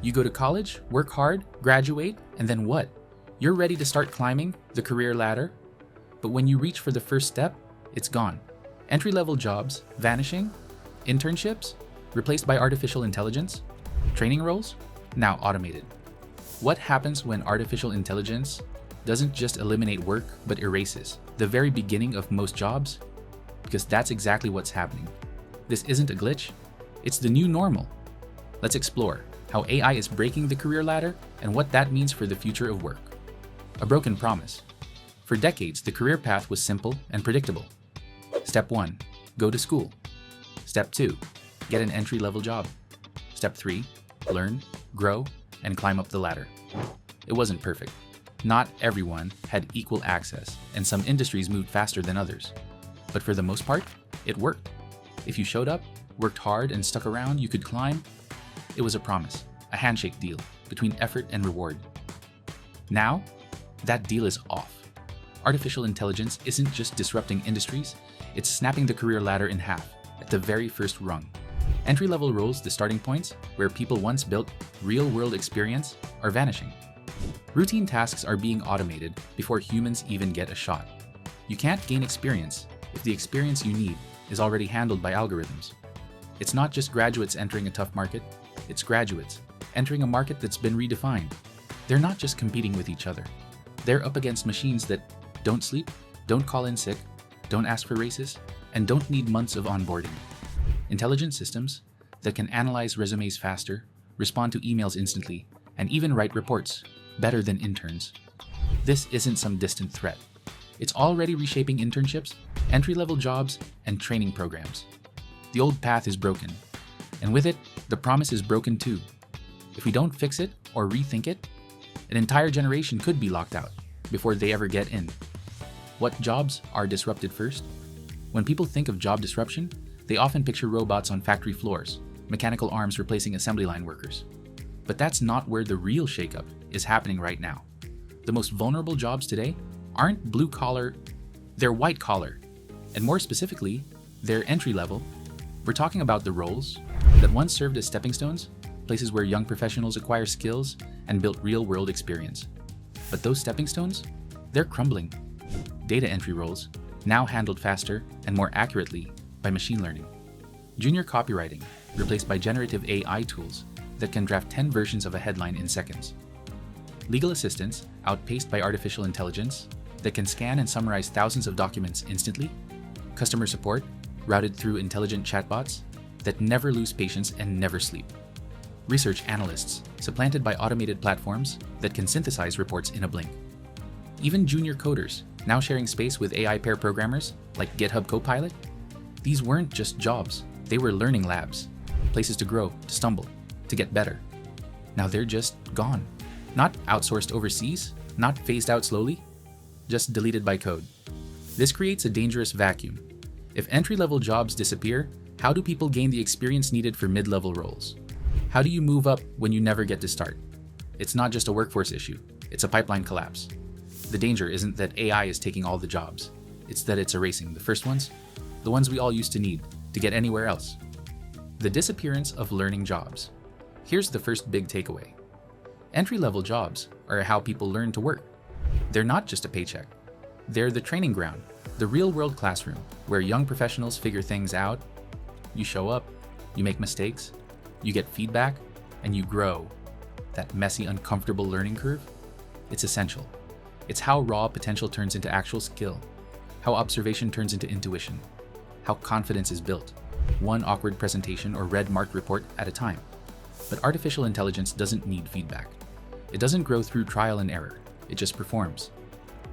You go to college, work hard, graduate, and then what? You're ready to start climbing the career ladder, but when you reach for the first step, it's gone. Entry-level jobs vanishing, internships replaced by artificial intelligence, training roles now automated. What happens when artificial intelligence doesn't just eliminate work, but erases the very beginning of most jobs? Because that's exactly what's happening. This isn't a glitch, it's the new normal. Let's explore how AI is breaking the career ladder and what that means for the future of work. A broken promise. For decades, the career path was simple and predictable. Step 1, go to school. Step 2, get an entry-level job. Step 3, learn, grow, and climb up the ladder. It wasn't perfect. Not everyone had equal access, and some industries moved faster than others. But for the most part, it worked. If you showed up, worked hard, and stuck around, you could climb. It was a promise, a handshake deal between effort and reward. Now, that deal is off. Artificial intelligence isn't just disrupting industries, it's snapping the career ladder in half at the very first rung. Entry-level roles, the starting points where people once built real-world experience, are vanishing. Routine tasks are being automated before humans even get a shot. You can't gain experience if the experience you need is already handled by algorithms. It's not just graduates entering a tough market, it's graduates entering a market that's been redefined. They're not just competing with each other. They're up against machines that don't sleep, don't call in sick, don't ask for raises, and don't need months of onboarding. Intelligent systems that can analyze resumes faster, respond to emails instantly, and even write reports better than interns. This isn't some distant threat. It's already reshaping internships, entry-level jobs, and training programs. The old path is broken, and with it, the promise is broken too. If we don't fix it or rethink it, an entire generation could be locked out before they ever get in. What jobs are disrupted first? When people think of job disruption, they often picture robots on factory floors, mechanical arms replacing assembly line workers. But that's not where the real shakeup is happening right now. The most vulnerable jobs today aren't blue collar, they're white collar. And more specifically, they're entry level. We're talking about the roles that once served as stepping stones, places where young professionals acquire skills and built real-world experience. But those stepping stones, they're crumbling. Data entry roles, now handled faster and more accurately by machine learning. Junior copywriting, replaced by generative AI tools that can draft 10 versions of a headline in seconds. Legal assistants, outpaced by artificial intelligence, that can scan and summarize thousands of documents instantly. Customer support, routed through intelligent chatbots that never lose patience and never sleep. Research analysts, supplanted by automated platforms that can synthesize reports in a blink. Even junior coders, now sharing space with AI pair programmers like GitHub Copilot. These weren't just jobs, they were learning labs, places to grow, to stumble, to get better. Now they're just gone. Not outsourced overseas, not phased out slowly, just deleted by code. This creates a dangerous vacuum. If entry-level jobs disappear, how do people gain the experience needed for mid-level roles? How do you move up when you never get to start? It's not just a workforce issue, it's a pipeline collapse. The danger isn't that AI is taking all the jobs, it's that it's erasing the first ones, the ones we all used to need to get anywhere else. The disappearance of learning jobs. Here's the first big takeaway. Entry-level jobs are how people learn to work. They're not just a paycheck. They're the training ground, the real-world classroom where young professionals figure things out. You show up, you make mistakes, you get feedback, and you grow. That messy, uncomfortable learning curve, it's essential. It's how raw potential turns into actual skill, how observation turns into intuition, how confidence is built, one awkward presentation or red-marked report at a time. But artificial intelligence doesn't need feedback. It doesn't grow through trial and error, it just performs.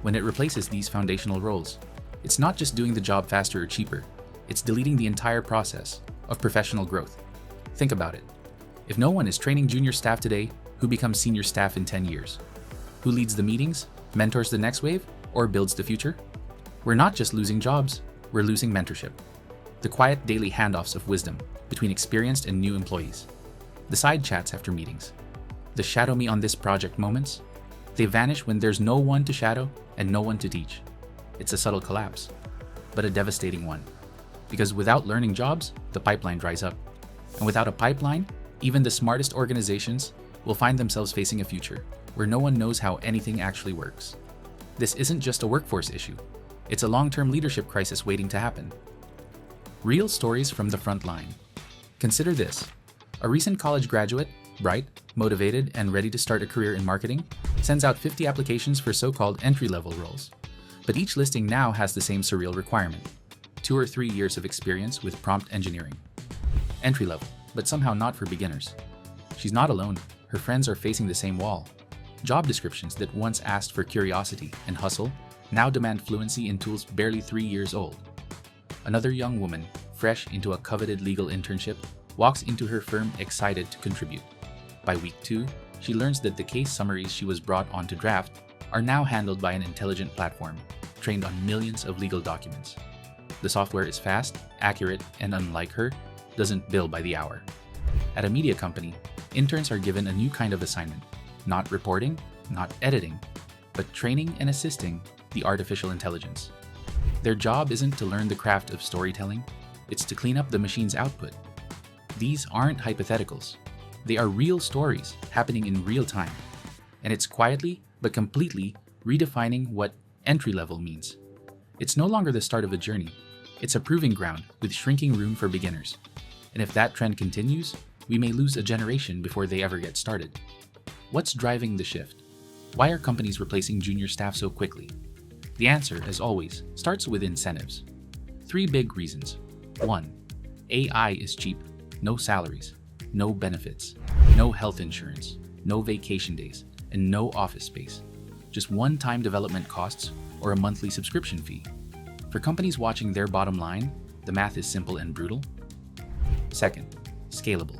When it replaces these foundational roles, it's not just doing the job faster or cheaper, it's deleting the entire process of professional growth. Think about it. If no one is training junior staff today, who becomes senior staff in 10 years? Who leads the meetings, mentors the next wave, or builds the future? We're not just losing jobs, we're losing mentorship. The quiet daily handoffs of wisdom between experienced and new employees. The side chats after meetings. The shadow me on this project moments. They vanish when there's no one to shadow and no one to teach. It's a subtle collapse, but a devastating one. Because without learning jobs, the pipeline dries up. And without a pipeline, even the smartest organizations will find themselves facing a future where no one knows how anything actually works. This isn't just a workforce issue, it's a long-term leadership crisis waiting to happen. Real stories from the front line. Consider this. A recent college graduate, bright, motivated, and ready to start a career in marketing, sends out 50 applications for so-called entry-level roles. But each listing now has the same surreal requirement: 2 or 3 years of experience with prompt engineering. Entry-level, but somehow not for beginners. She's not alone. Her friends are facing the same wall. Job descriptions that once asked for curiosity and hustle now demand fluency in tools barely 3 years old. Another young woman, fresh into a coveted legal internship, walks into her firm excited to contribute. By week 2, she learns that the case summaries she was brought on to draft are now handled by an intelligent platform trained on millions of legal documents. The software is fast, accurate, and unlike her, doesn't bill by the hour. At a media company, interns are given a new kind of assignment: not reporting, not editing, but training and assisting the artificial intelligence. Their job isn't to learn the craft of storytelling, it's to clean up the machine's output. These aren't hypotheticals. They are real stories happening in real time. And it's quietly but completely redefining what entry-level means. It's no longer the start of a journey. It's a proving ground with shrinking room for beginners. And if that trend continues, we may lose a generation before they ever get started. What's driving the shift? Why are companies replacing junior staff so quickly? The answer, as always, starts with incentives. 3 big reasons. 1. AI is cheap. No salaries, no benefits, no health insurance, no vacation days, and no office space. Just one-time development costs or a monthly subscription fee. For companies watching their bottom line, the math is simple and brutal. 2nd, scalable.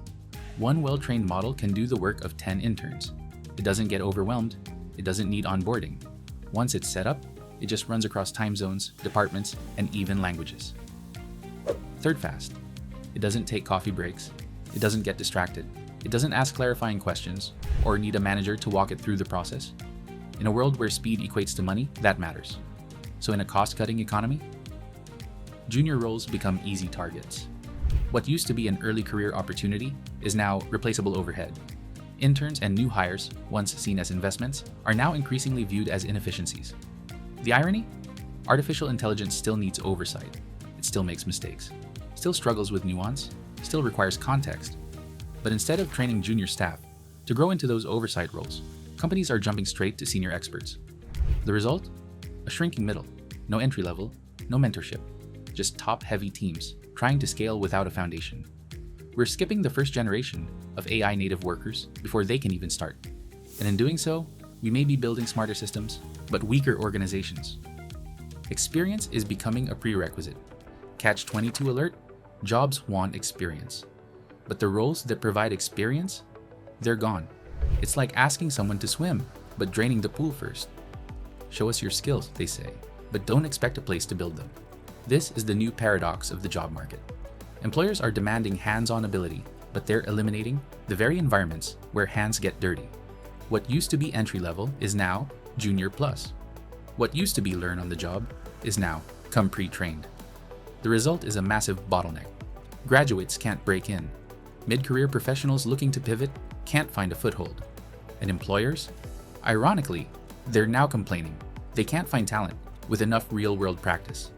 One well-trained model can do the work of 10 interns. It doesn't get overwhelmed. It doesn't need onboarding. Once it's set up, it just runs across time zones, departments, and even languages. 3rd, fast. It doesn't take coffee breaks. It doesn't get distracted. It doesn't ask clarifying questions or need a manager to walk it through the process. In a world where speed equates to money, that matters. So in a cost-cutting economy, junior roles become easy targets. What used to be an early career opportunity is now replaceable overhead. Interns and new hires, once seen as investments, are now increasingly viewed as inefficiencies. The irony? Artificial intelligence still needs oversight. It still makes mistakes, still struggles with nuance, still requires context. But instead of training junior staff to grow into those oversight roles, companies are jumping straight to senior experts. The result? A shrinking middle. No entry level, no mentorship, just top-heavy teams trying to scale without a foundation. We're skipping the first generation of AI native workers before they can even start. And in doing so, we may be building smarter systems, but weaker organizations. Experience is becoming a prerequisite. Catch-22 alert, jobs want experience. But the roles that provide experience, they're gone. It's like asking someone to swim, but draining the pool first. Show us your skills, they say, but don't expect a place to build them. This is the new paradox of the job market. Employers are demanding hands-on ability, but they're eliminating the very environments where hands get dirty. What used to be entry-level is now junior plus. What used to be learn on the job is now come pre-trained. The result is a massive bottleneck. Graduates can't break in. Mid-career professionals looking to pivot can't find a foothold. And employers? Ironically, they're now complaining they can't find talent with enough real-world practice.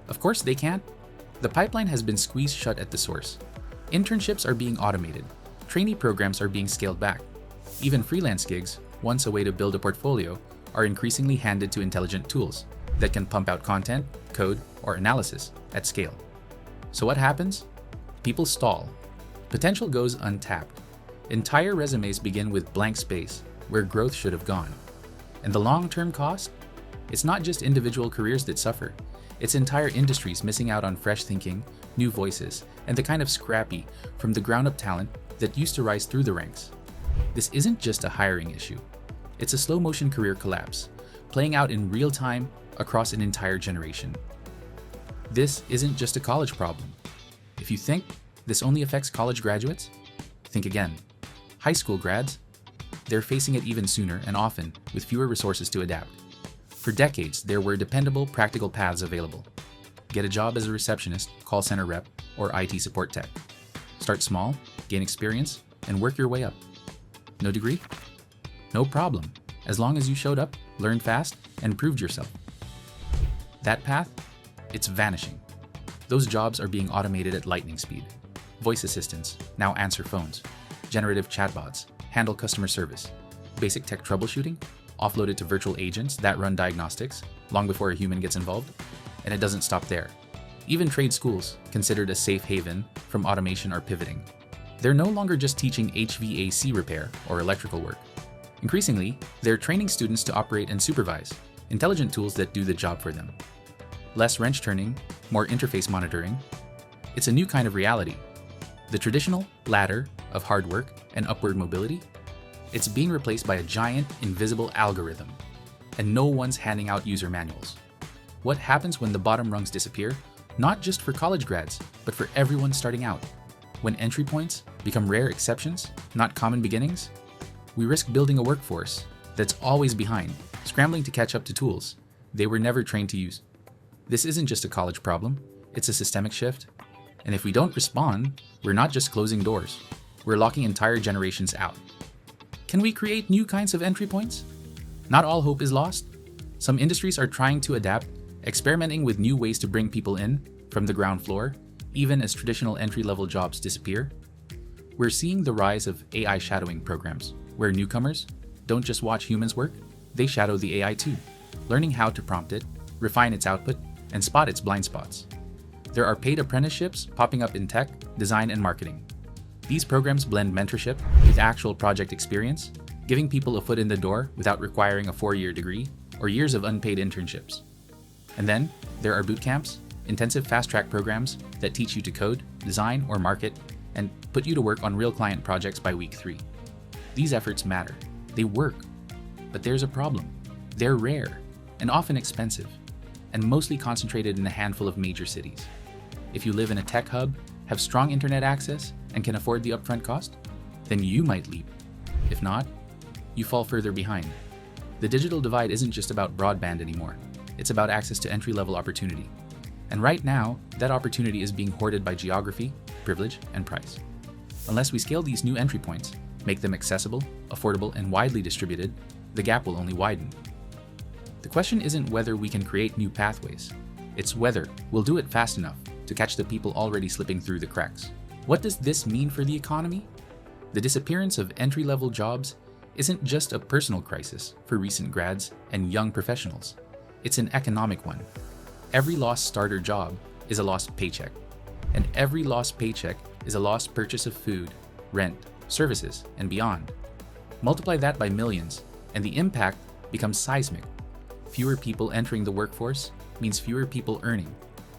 Of course they can't. The pipeline has been squeezed shut at the source. Internships are being automated. Trainee programs are being scaled back. Even freelance gigs, once a way to build a portfolio, are increasingly handed to intelligent tools that can pump out content, code, or analysis at scale. So what happens? People stall. Potential goes untapped. Entire resumes begin with blank space where growth should have gone. And the long-term cost? It's not just individual careers that suffer. It's entire industries missing out on fresh thinking, new voices, and the kind of scrappy, from the ground-up talent that used to rise through the ranks. This isn't just a hiring issue. It's a slow-motion career collapse, playing out in real time across an entire generation. This isn't just a college problem. If you think this only affects college graduates, think again. High school grads, they're facing it even sooner and often with fewer resources to adapt. For decades, there were dependable, practical paths available. Get a job as a receptionist, call center rep, or IT support tech. Start small, gain experience, and work your way up. No degree? No problem, as long as you showed up, learned fast, and proved yourself. That path? It's vanishing. Those jobs are being automated at lightning speed. Voice assistants now answer phones. Generative chatbots handle customer service. Basic tech troubleshooting offloaded to virtual agents that run diagnostics long before a human gets involved. And it doesn't stop there. Even trade schools, considered a safe haven from automation, are pivoting. They're no longer just teaching HVAC repair or electrical work. Increasingly, they're training students to operate and supervise intelligent tools that do the job for them. Less wrench turning, more interface monitoring. It's a new kind of reality. The traditional ladder of hard work and upward mobility, it's being replaced by a giant, invisible algorithm, and no one's handing out user manuals. What happens when the bottom rungs disappear? Not just for college grads, but for everyone starting out. When entry points become rare exceptions, not common beginnings, we risk building a workforce that's always behind, scrambling to catch up to tools they were never trained to use. This isn't just a college problem, it's a systemic shift. And if we don't respond, we're not just closing doors, we're locking entire generations out. Can we create new kinds of entry points? Not all hope is lost. Some industries are trying to adapt, experimenting with new ways to bring people in from the ground floor, even as traditional entry-level jobs disappear. We're seeing the rise of AI shadowing programs, where newcomers don't just watch humans work, they shadow the AI too, learning how to prompt it, refine its output, and spot its blind spots. There are paid apprenticeships popping up in tech, design, and marketing. These programs blend mentorship with actual project experience, giving people a foot in the door without requiring a 4-year degree or years of unpaid internships. And then, there are boot camps, intensive fast-track programs that teach you to code, design, or market, and put you to work on real client projects by week 3. These efforts matter. They work. But there's a problem. They're rare and often expensive, and mostly concentrated in a handful of major cities. If you live in a tech hub, have strong internet access, and can afford the upfront cost, then you might leap. If not, you fall further behind. The digital divide isn't just about broadband anymore. It's about access to entry-level opportunity. And right now, that opportunity is being hoarded by geography, privilege, and price. Unless we scale these new entry points, make them accessible, affordable, and widely distributed, the gap will only widen. The question isn't whether we can create new pathways. It's whether we'll do it fast enough to catch the people already slipping through the cracks. What does this mean for the economy? The disappearance of entry-level jobs isn't just a personal crisis for recent grads and young professionals. It's an economic one. Every lost starter job is a lost paycheck, and every lost paycheck is a lost purchase of food, rent, services, and beyond. Multiply that by millions, and the impact becomes seismic. Fewer people entering the workforce means fewer people earning.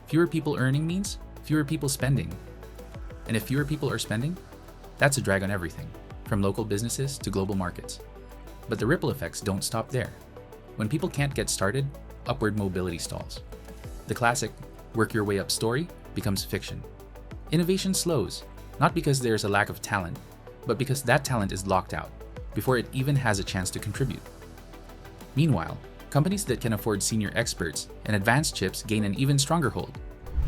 Fewer people earning means fewer people spending. And if fewer people are spending, that's a drag on everything, from local businesses to global markets. But the ripple effects don't stop there. When people can't get started, upward mobility stalls. The classic work your way up story becomes fiction. Innovation slows, not because there's a lack of talent, but because that talent is locked out before it even has a chance to contribute. Meanwhile, companies that can afford senior experts and advanced chips gain an even stronger hold.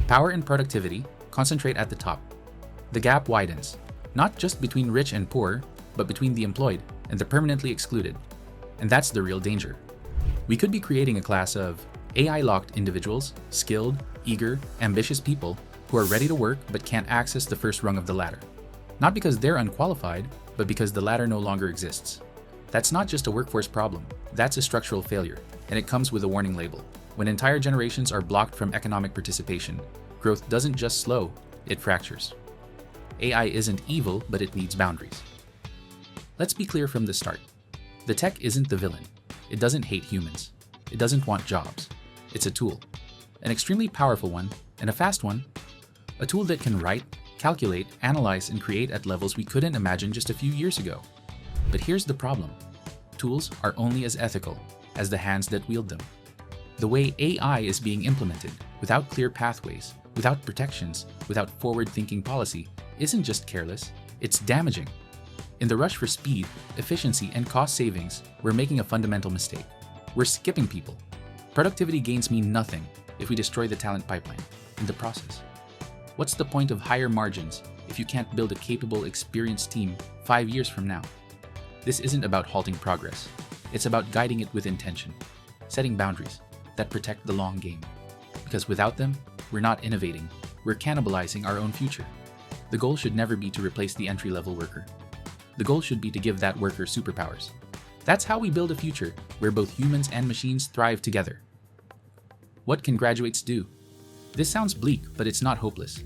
Power and productivity concentrate at the top. The gap widens, not just between rich and poor, but between the employed and the permanently excluded. And that's the real danger. We could be creating a class of AI-locked individuals, skilled, eager, ambitious people who are ready to work but can't access the first rung of the ladder. Not because they're unqualified, but because the ladder no longer exists. That's not just a workforce problem, that's a structural failure, and it comes with a warning label. When entire generations are blocked from economic participation, growth doesn't just slow, it fractures. AI isn't evil, but it needs boundaries. Let's be clear from the start. The tech isn't the villain. It doesn't hate humans. It doesn't want jobs. It's a tool. An extremely powerful one, and a fast one. A tool that can write, calculate, analyze, and create at levels we couldn't imagine just a few years ago. But here's the problem. Tools are only as ethical as the hands that wield them. The way AI is being implemented, without clear pathways, without protections, without forward-thinking policy, isn't just careless, it's damaging. In the rush for speed, efficiency, and cost savings, we're making a fundamental mistake. We're skipping people. Productivity gains mean nothing if we destroy the talent pipeline in the process. What's the point of higher margins if you can't build a capable, experienced team 5 years from now? This isn't about halting progress. It's about guiding it with intention, setting boundaries that protect the long game. Because without them, we're not innovating, we're cannibalizing our own future. The goal should never be to replace the entry-level worker. The goal should be to give that worker superpowers. That's how we build a future where both humans and machines thrive together. What can graduates do? This sounds bleak, but it's not hopeless.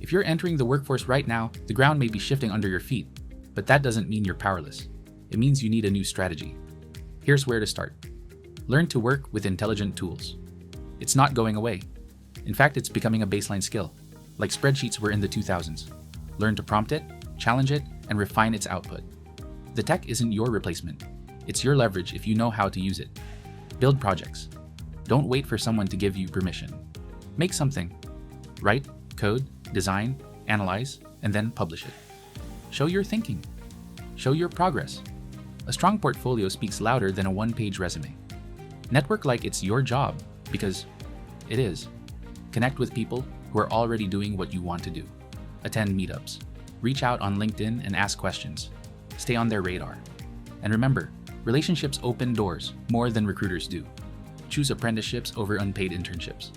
If you're entering the workforce right now, the ground may be shifting under your feet, but that doesn't mean you're powerless. It means you need a new strategy. Here's where to start. Learn to work with intelligent tools. It's not going away. In fact, it's becoming a baseline skill, like spreadsheets were in the 2000s. Learn to prompt it, challenge it, and refine its output. The tech isn't your replacement. It's your leverage if you know how to use it. Build projects. Don't wait for someone to give you permission. Make something. Write, code, design, analyze, and then publish it. Show your thinking. Show your progress. A strong portfolio speaks louder than a one-page resume. Network like it's your job, because it is. Connect with people who are already doing what you want to do. Attend meetups. Reach out on LinkedIn and ask questions. Stay on their radar. And remember, relationships open doors more than recruiters do. Choose apprenticeships over unpaid internships.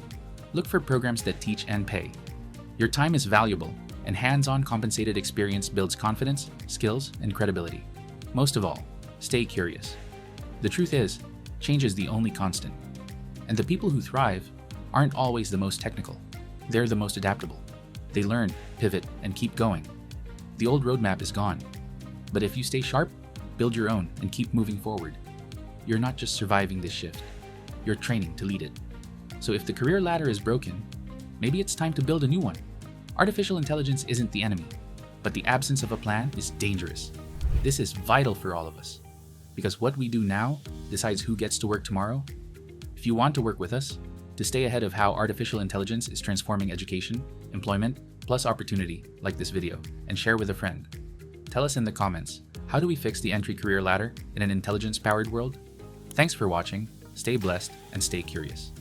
Look for programs that teach and pay. Your time is valuable, and hands-on compensated experience builds confidence, skills, and credibility. Most of all, stay curious. The truth is, change is the only constant. And the people who thrive aren't always the most technical. They're the most adaptable. They learn, pivot, and keep going. The old roadmap is gone. But if you stay sharp, build your own and keep moving forward. You're not just surviving this shift. You're training to lead it. So if the career ladder is broken, maybe it's time to build a new one. Artificial intelligence isn't the enemy, but the absence of a plan is dangerous. This is vital for all of us, because what we do now decides who gets to work tomorrow. If you want to work with us, to stay ahead of how artificial intelligence is transforming education, employment, plus opportunity, like this video, and share with a friend. Tell us in the comments, how do we fix the entry career ladder in an intelligence-powered world? Thanks for watching, stay blessed, and stay curious.